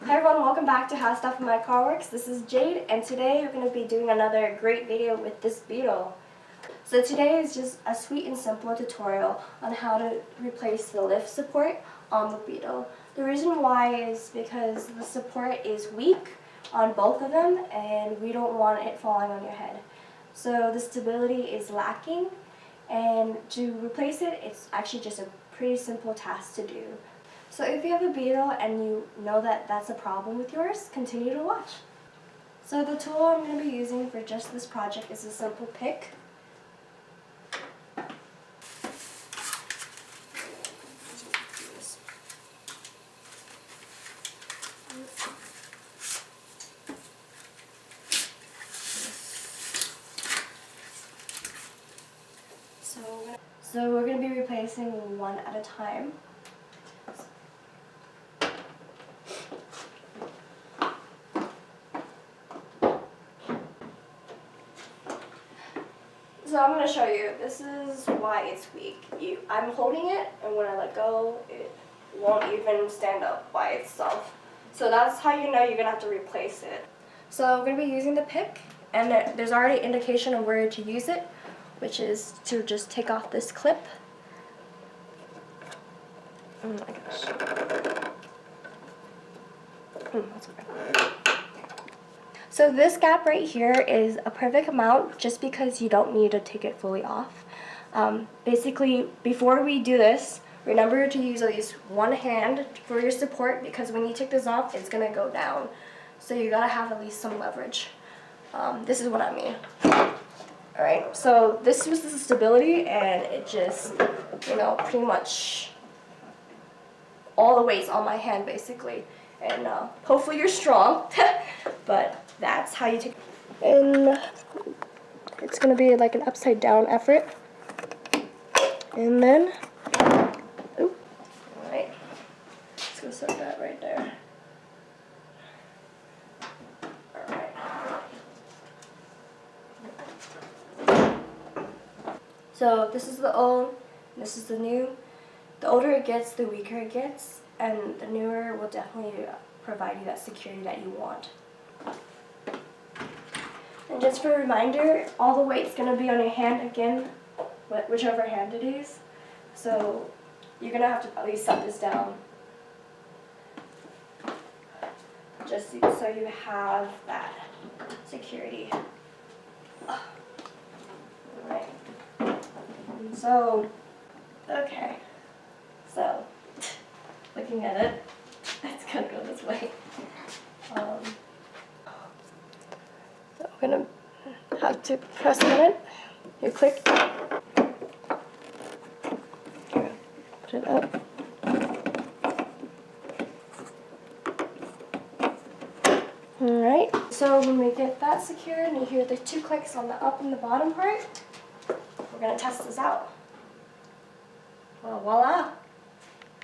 Hi everyone, welcome back to Howstuffinmycarworks. This is Jade, and today we're going to be doing another great video with this Beetle. So today is just a sweet and simple tutorial on how to replace the lift support on the Beetle. The reason why is because the support is weak on both of them and we don't want it falling on your head. So the stability is lacking, and to replace it, it's actually just a pretty simple task to do. So if you have a Beetle and you know that that's a problem with yours, continue to watch. So the tool I'm going to be using for just this project is a simple pick. So we're going to be replacing one at a time. So I'm going to show you. This is why it's weak. I'm holding it, and when I let go, it won't even stand up by itself. So that's how you know you're going to have to replace it. So I'm going to be using the pick, and there's already indication of where to use it, which is to just take off this clip. Oh my gosh. That's okay. So this gap right here is a perfect amount just because you don't need to take it fully off. Basically, before we do this, remember to use at least one hand for your support, because when you take this off, it's going to go down. So you got to have at least some leverage. This is what I mean. Alright, so this was the stability, and it just, pretty much all the weight's on my hand basically. And hopefully you're strong, but that's how you take it. And it's going to be like an upside down effort. And then, alright, let's go set that right there. So this is the old, this is the new. The older it gets, the weaker it gets, and the newer will definitely provide you that security that you want. And just for a reminder, all the weight's going to be on your hand again, whichever hand it is. So you're going to have to at least set this down, just so you have that security. Alright. So, okay, so looking at it, it's gonna go this way. So I'm gonna have to press on it. You click, put it up. Alright, so when we get that secure and you hear the two clicks on the up and the bottom part, we're going to test this out. Well, voila!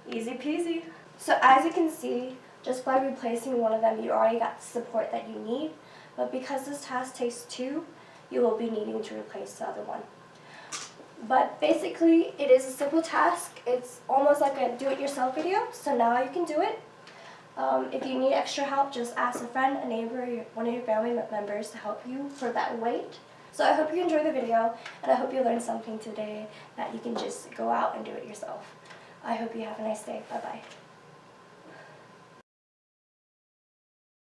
Easy peasy. So as you can see, just by replacing one of them, you already got the support that you need. But because this task takes two, you will be needing to replace the other one. But basically, it is a simple task. It's almost like a do-it-yourself video, so now you can do it. If you need extra help, just ask a friend, a neighbor, one of your family members to help you for that weight. So I hope you enjoyed the video, and I hope you learned something today that you can just go out and do it yourself. I hope you have a nice day. Bye-bye.